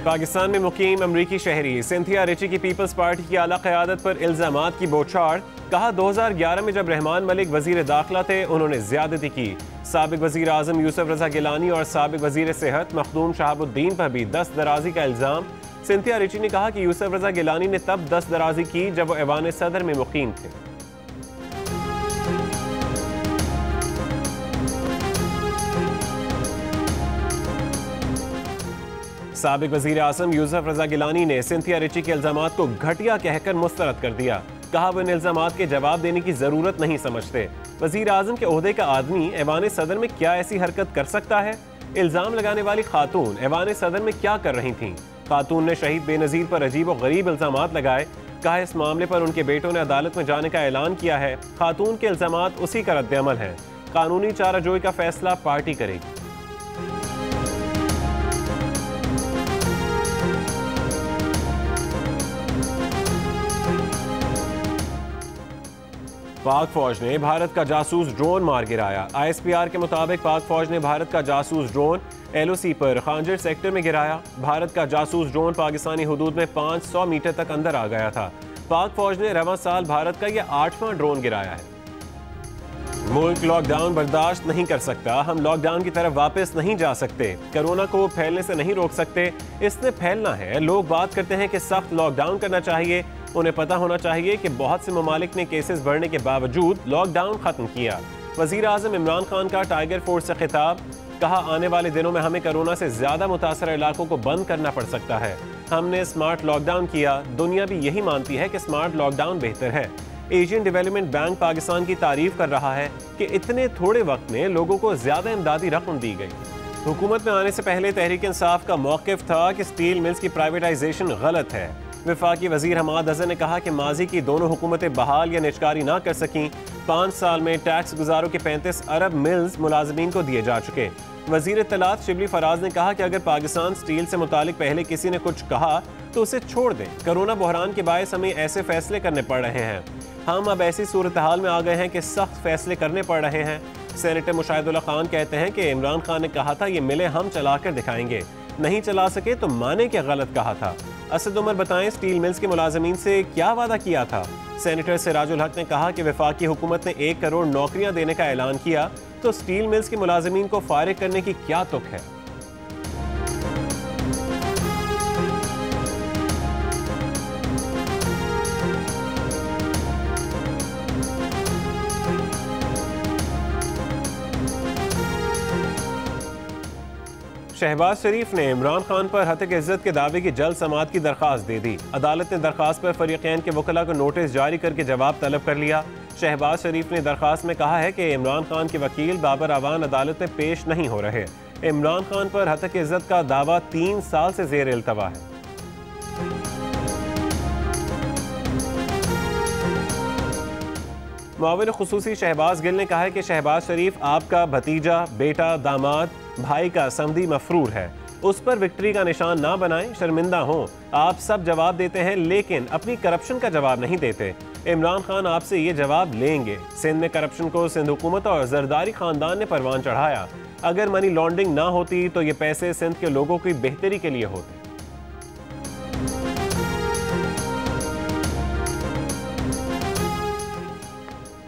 पाकिस्तान में मुकीम अमरीकी शहरी सिंथिया रिची की पीपल्स पार्टी की आला क़यादत पर इल्ज़ामात की बौछार। कहा 2011 में जब रहमान मलिक वजीर दाखिला थे उन्होंने ज़्यादती की। साबिक वजीर आज़म यूसुफ रज़ा गिलानी और साबिक वजीर सेहत मखदूम शहाबुद्दीन पर भी दस्त दराजी का इल्ज़ाम। सिंथिया रिची ने कहा कि यूसुफ रज़ा गिलानी ने तब दस्त दराजी की जब वो ऐवान सदर में मुकीम थे। साबिक वजीर आज़म यूसुफ रज़ा गिलानी ने सिंथिया रिची के इल्ज़ामात को घटिया कहकर मुस्तरद कर दिया। कहा वो इन इल्ज़ामात के जवाब देने की ज़रूरत नहीं समझते। वजीर आज़म के ओहदे का आदमी ऐवान सदर में क्या ऐसी हरकत कर सकता है? इल्ज़ाम लगाने वाली खातून ऐवान सदर में क्या कर रही थीं? खातून ने शहीद बेनज़ीर पर अजीब व गरीब इल्ज़ामात लगाए। कहा इस मामले पर उनके बेटों ने अदालत में जाने का ऐलान किया है। खातून के इल्ज़ामात उसी का रद्द-ए-अमल है। कानूनी चाराजोई का फैसला पार्टी करेगी। पाक फौज ने भारत का जासूस ड्रोन मार गिराया। ISPR के मुताबिक पाक फौज ने भारत का जासूस ड्रोन LOC पर खांजर सेक्टर में गिराया। भारत का जासूस ड्रोन पाकिस्तानी हुदूद में 500 मीटर तक अंदर आ गया था। पाक फौज ने रवां साल भारत का यह 8वां ड्रोन गिराया है। मुल्क लॉकडाउन बर्दाश्त नहीं कर सकता। हम लॉकडाउन की तरफ वापस नहीं जा सकते। कोरोना को फैलने से नहीं रोक सकते, इसने फैलना है। लोग बात करते हैं कि सख्त लॉकडाउन करना चाहिए। उन्हें पता होना चाहिए कि बहुत से ममालिक ने केसेस बढ़ने के बावजूद लॉकडाउन खत्म किया। वजीर आज़म इमरान खान का टाइगर फोर्स से खिताब। कहा आने वाले दिनों में हमें कोरोना से ज्यादा मुतासर इलाकों को बंद करना पड़ सकता है। हमने स्मार्ट लॉकडाउन किया। दुनिया भी यही मानती है कि स्मार्ट लॉकडाउन बेहतर है। एशियन डेवलपमेंट बैंक पाकिस्तान की तारीफ कर रहा है कि इतने थोड़े वक्त में लोगों को ज्यादा इमदादी रकम दी गई। हुकूमत में आने से पहले तहरीक इंसाफ का मौक़िफ़ था कि स्टील मिल्स की प्राइवेटाइजेशन गलत है। वफाकी वजीर हमाद अज़हर ने कहा कि माजी की दोनों हुकूमतें बहाल या निजकारी ना कर सकीं। 5 साल में टैक्स गुजारों के 35 अरब मिल्स मुलाजमीन को दिए जा चुके। वजीर इत्तलात शिबली फराज ने कहा कि अगर पाकिस्तान स्टील से मुतालिक पहले किसी ने कुछ कहा तो उसे छोड़ दें। कोरोना बहरान के बायस हमें ऐसे फैसले करने पड़ रहे हैं। हम अब ऐसी सूरत हाल में आ गए हैं कि सख्त फैसले करने पड़ रहे हैं। सेनेटर मुशाहिदुल्लाह खान कहते हैं कि इमरान खान ने कहा था ये मिलें हम चला कर दिखाएंगे, नहीं चला सके तो माने क्या गलत कहा था। असद उमर बताएं स्टील मिल्स के मुलाजमीन से क्या वादा किया था। सेनेटर सिराजुल हक ने कहा कि वफाकी हुकूमत ने 1 करोड़ नौकरियां देने का ऐलान किया तो स्टील मिल्स के मुलाजमीन को फारिग करने की क्या तुक है। शहबाज शरीफ ने इमरान खान पर हत्क इज्जत के दावे की जल्द समाअत की दरख्वास्त दे दी। अदालत ने दरख्वास्त पर फरीकैन के वकला को नोटिस जारी करके जवाब तलब कर लिया। शहबाज शरीफ ने दरख्वास्त में कहा है कि इमरान खान के वकील बाबर अवान अदालत में पेश नहीं हो रहे। इमरान खान पर हत्क इज्जत का दावा 3 साल से ज़ेर इल्तवा है। मुआविन खुसूसी शहबाज गिल ने कहा है कि शहबाज शरीफ आपका भतीजा, बेटा, दामाद, भाई का समधी मफरूर है। उस पर विक्ट्री का निशान ना बनाएं, शर्मिंदा हों। आप सब जवाब देते हैं लेकिन अपनी करप्शन का जवाब नहीं देते। इमरान खान आपसे ये जवाब लेंगे। सिंध में करप्शन को सिंध हुकूमत और जरदारी खानदान ने परवान चढ़ाया। अगर मनी लॉन्ड्रिंग ना होती तो ये पैसे सिंध के लोगों की बेहतरी के लिए होते।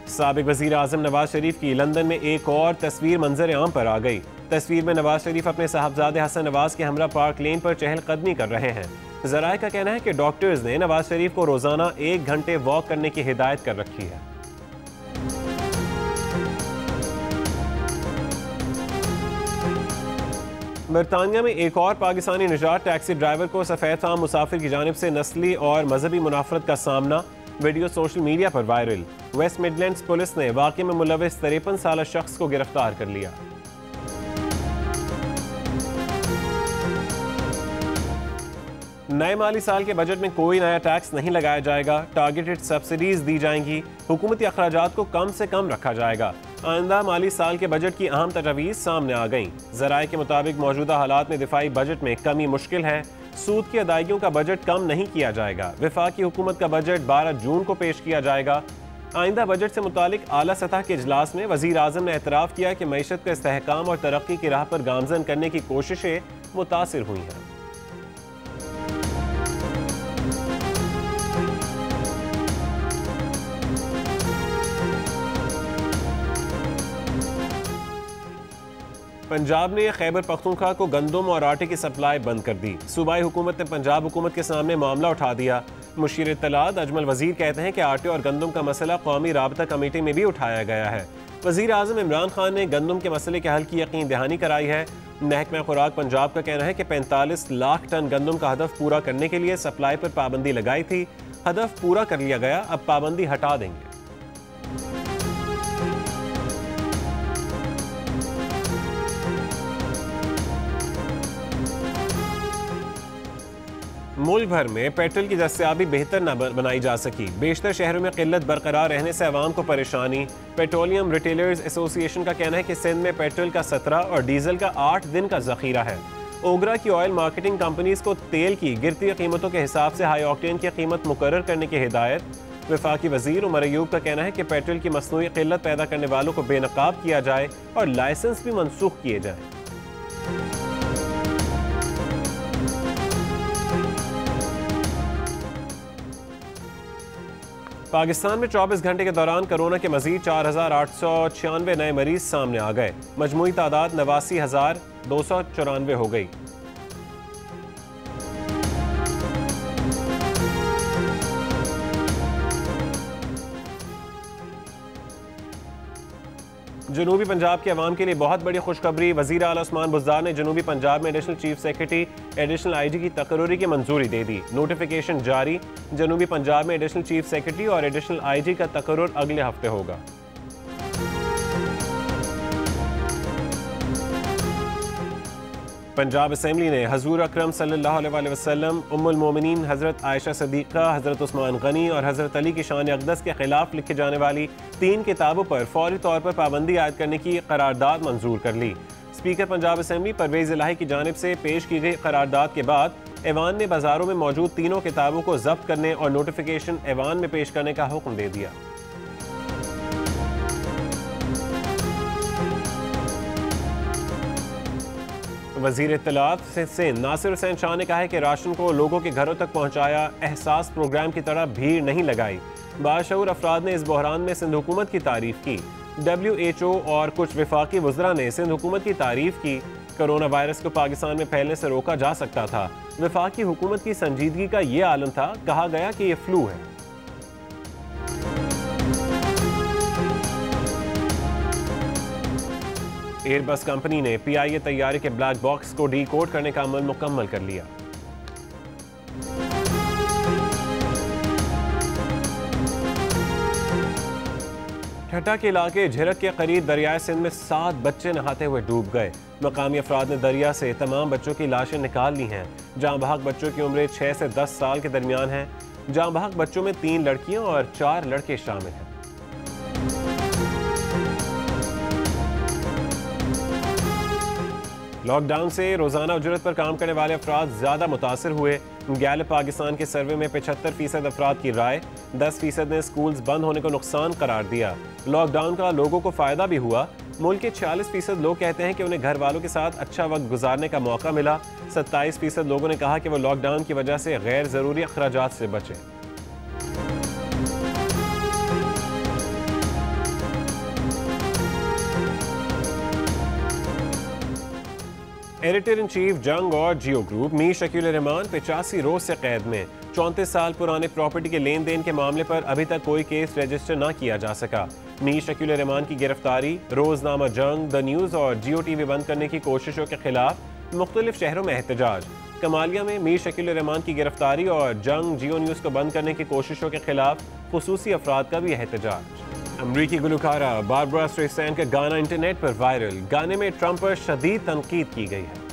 साबिक वजीर आज़म नवाज शरीफ की लंदन में एक और तस्वीर मंजर आम पर आ गई। तस्वीर में नवाज शरीफ अपने साहबजादे हसन नवाज के हमरा पार्क लेन पर चहलकदमी कर रहे हैं। ज़राए का कहना है कि डॉक्टर्स ने नवाज शरीफ को रोजाना 1 घंटे वॉक करने की हिदायत कर रखी है। बरतानिया में एक और पाकिस्तानी निजात टैक्सी ड्राइवर को सफ़ेद फाम मुसाफिर की जानिब से नस्ली और मजहबी मुनाफरत का सामना। वीडियो सोशल मीडिया पर वायरल। वेस्ट मिडलैंड्स पुलिस ने वाक़े में मुलविस 53 साल शख्स को गिरफ्तार कर लिया। नए माली साल के बजट में कोई नया टैक्स नहीं लगाया जाएगा। टारगेटेड सब्सिडीज दी जाएंगी। हुकूमती अखराजात को कम से कम रखा जाएगा। आइंदा माली साल के बजट की अहम तजवीज़ सामने आ गईं। ज़राए के मुताबिक मौजूदा हालात में दिफाई बजट में कमी मुश्किल है। सूद की अदायगियों का बजट कम नहीं किया जाएगा। वफाकी हुकूमत का बजट 12 जून को पेश किया जाएगा। आइंदा बजट से मुतालिक आला सतह के इजलास में वज़ीर आज़म ने एतराफ़ किया कि मईशत का इस्तेहकाम और तरक्की की राह पर गामजन करने की कोशिशें मुतासिर हुई हैं। पंजाब ने खैबर पख्तूनख्वा को गंदम और आटे की सप्लाई बंद कर दी। सूबाई हुकूमत ने पंजाब हुकूमत के सामने मामला उठा दिया। मुशीर इत्तलात अजमल वजीर कहते हैं कि आटे और गंदम का मसला कौमी राबता कमेटी में भी उठाया गया है। वजीर आज़म इमरान खान ने गंदम के मसले के हल की यकीन दहानी कराई है। महकमा खुराक पंजाब का कहना है कि 45 लाख टन गंदम का हदफ पूरा करने के लिए सप्लाई पर पाबंदी लगाई थी। हदफ पूरा कर लिया गया, अब पाबंदी हटा देंगे। मुल्क भर में पेट्रोल की दस्तयाबी बेहतर न बनाई जा सकी। बेशतर शहरों में किल्लत बरकरार रहने से आवाम को परेशानी। पेट्रोलियम रिटेलर्स एसोसिएशन का कहना है कि सिंध में पेट्रोल का 17 और डीजल का 8 दिन का जखीरा है। ओगरा की ऑयल मार्केटिंग कंपनीज को तेल की गिरती कीमतों के हिसाब से हाई ऑक्टेन की कीमत मुकर्रर करने की हिदायत। वफाकी वजीर उमर अयूब का कहना है कि पेट्रोल की मसनूई किल्लत पैदा करने वालों को बेनकाब किया जाए और लाइसेंस भी मनसूख किए जाए। पाकिस्तान में 24 घंटे के दौरान कोरोना के मजीद 4,896 नए मरीज सामने आ गए। मजमूई तादाद 89,294 हो गई। जनूबी पंजाब के अवाम के लिए बहुत बड़ी खुशखबरी। वज़ीर आला उस्मान बुज़दार ने जनूबी पंजाब में additional chief secretary additional IG की तकर्री की मंजूरी दे दी। नोटिफिकेशन जारी। जनूबी पंजाब में एडिशनल चीफ सेक्रेटरी और एडिशनल IG का तकर्रुर अगले हफ्ते होगा। पंजाब असेंबली ने हजूर अकरम सल्लल्लाहु अलैहि वसल्लम, उम्मुल मोमिनीन हज़रत आयशा सदीक़ा, हज़रत उस्मान गनी और हज़रत अली की शान अक़दस के खिलाफ लिखे जाने वाली 3 किताबों पर फौरी तौर पर पाबंदी आयद करने की करारदाद मंजूर कर ली। स्पीकर पंजाब असेंबली परवेज़ इलाही की जानिब से पेश की गई करारदाद के बाद ऐवान ने बाजारों में मौजूद तीनों किताबों को जब्त करने और नोटिफिकेशन ऐवान में पेश करने का हुक्म दे दिया। वज़ीर इत्तलात से नासिर हुसैन शाह ने कहा है कि राशन को लोगों के घरों तक पहुँचाया, एहसास प्रोग्राम की तरह भीड़ नहीं लगाई। बाशऊर अफराद ने इस बहरान में सिंध हुकूमत की तारीफ की। WHO और कुछ वफाकी वज़रा ने सिंध हुकूमत की तारीफ की। कोरोना वायरस को पाकिस्तान में फैलने से रोका जा सकता था। वफाकी हुकूमत की संजीदगी का ये आलम था, कहा गया कि यह फ्लू है। एयरबस कंपनी ने PIA तैयारी के ब्लैक बॉक्स को डीकोड करने का अमल मुकम्मल कर लिया। ठट्टा के इलाके झिरक के करीब दरियाए सिंध में 7 बच्चे नहाते हुए डूब गए। मकामी अफराद ने दरिया से तमाम बच्चों की लाशें निकाल ली हैं। जाँ बहक बच्चों की उम्रें 6 से 10 साल के दरमियान है। जाँ बहक बच्चों में 3 लड़कियां और 4 लड़के शामिल हैं। लॉकडाउन से रोजाना उजरत पर काम करने वाले अफराद ज्यादा मुतासर हुए। गैलप पाकिस्तान के सर्वे में 75% अफराद की राय। 10% ने स्कूल्स बंद होने को नुकसान करार दिया। लॉकडाउन का लोगों को फायदा भी हुआ। मुल्क के 46% लोग कहते हैं कि उन्हें घर वालों के साथ अच्छा वक्त गुजारने का मौका मिला। 27% लोगों ने कहा कि वो लॉकडाउन की वजह से गैर जरूरी अखराजात से बचे। एडिटर इन चीफ जंग और जियो ग्रुप मीर शकील रहमान 85 रोज से कैद में। 34 साल पुराने प्रॉपर्टी के लेन देन के मामले पर अभी तक कोई केस रजिस्टर न किया जा सका। मीर शकील रहमान की गिरफ्तारी, रोजनामा जंग, द न्यूज़ और जियो TV बंद करने की कोशिशों के खिलाफ मुख्तलिफ शहरों में एहतजाज। कमालिया में मीर शकील रहमान की गिरफ्तारी और जंग, जियो न्यूज़ को बंद करने की कोशिशों के खिलाफ खुसूसी अफराद का भी एहतजाज। अमरीकी गुलकारा बारबरा स्ट्रेसैंड का गाना इंटरनेट पर वायरल। गाने में ट्रंप पर शदीद तनकीद की गई है।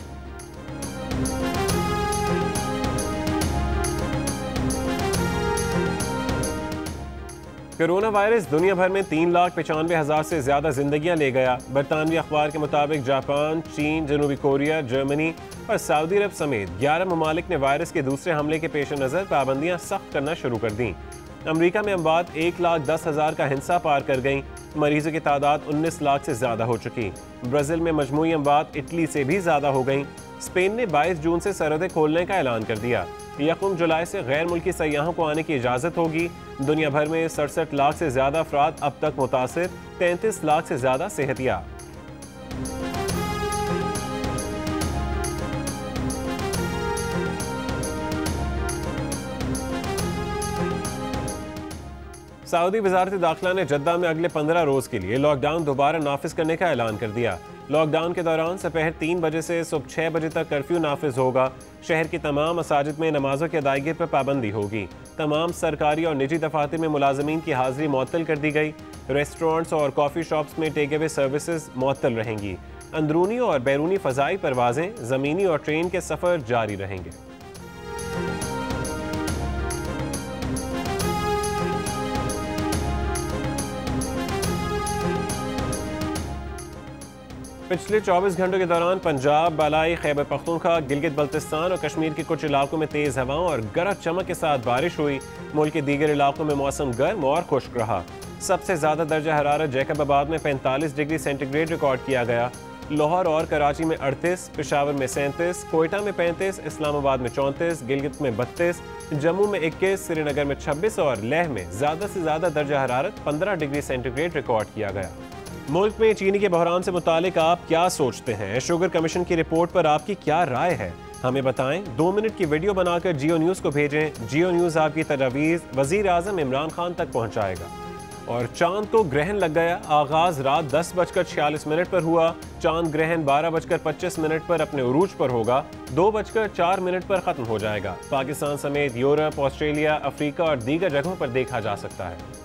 कोरोना वायरस दुनिया भर में 3,95,000 से ज्यादा जिंदगियां ले गया। बरतानवी अखबार के मुताबिक जापान, चीन, जनूबी कोरिया, जर्मनी और सऊदी अरब समेत 11 ममालिक ने वायरस के दूसरे हमले के पेश नज़र पाबंदियां सख्त करना शुरू कर दी। अमरीका में अमवात 1,10,000 का हिंसा पार कर गई। मरीजों की तादाद 19 लाख से ज्यादा हो चुकी। ब्राज़ील में मजमूई अमवात इटली से भी ज्यादा हो गई। स्पेन ने 22 जून से सरहदें खोलने का ऐलान कर दिया। 1 जुलाई से गैर मुल्की सयाहों को आने की इजाज़त होगी। दुनिया भर में 67 लाख से ज्यादा अफराद अब तक मुतासिर, 33 लाख से ज्यादा सेहतियाब। सऊदी वजारत दाखिला ने जद्दा में अगले 15 रोज़ के लिए लॉकडाउन दोबारा नाफिज करने का ऐलान कर दिया। लॉकडाउन के दौरान दोपहर 3 बजे से सुबह 6 बजे तक कर्फ्यू नाफिज होगा। शहर की तमाम मसाजिद में नमाजों की अदायगी पर पाबंदी होगी। तमाम सरकारी और निजी दफातर में मुलाजमीन की हाजिरी मुअत्तल कर दी गई। रेस्टोरेंट्स और कॉफ़ी शॉप्स में टेक अवे सर्विसेज मुअत्तल रहेंगी। अंदरूनी और बैरूनी फ़ज़ाई परवाजें, ज़मीनी और ट्रेन के सफ़र जारी रहेंगे। पिछले 24 घंटों के दौरान पंजाब, बालाई खैबर पख्तूनख्वा, गिलगित बल्तिस्तान और कश्मीर के कुछ इलाकों में तेज़ हवाओं और गरज चमक के साथ बारिश हुई। मुल्क के दीगर इलाकों में मौसम गर्म और खुश्क रहा। सबसे ज़्यादा दर्जा हरारत जैकबाबाद में 45 डिग्री सेंटीग्रेड रिकॉर्ड किया गया। लाहौर और कराची में 38, पेशावर में 37, कोयटा में 35, इस्लामाबाद में 34, गिलगित में 32, जम्मू में 21, श्रीनगर में 26 और लेह में ज़्यादा से ज़्यादा दर्जा हरारत 15 डिग्री सेंटीग्रेड रिकॉर्ड किया गया। मुल्क में चीनी के बहरान से मुतालिक आप क्या सोचते हैं? शुगर कमीशन की रिपोर्ट पर आपकी क्या राय है? हमें बताएं। 2 मिनट की वीडियो बनाकर जियो न्यूज़ को भेजें। जियो न्यूज़ आपकी तजावीज़ वज़ीर आज़म इमरान खान तक पहुँचाएगा। और चांद को ग्रहण लग गया। आगाज़ रात 10:46 पर हुआ। चांद ग्रहण 12:25 पर अपने उरूज पर होगा। 2:04 पर ख़त्म हो जाएगा। पाकिस्तान समेत यूरोप, ऑस्ट्रेलिया, अफ्रीका और दीगर जगहों पर देखा जा सकता है।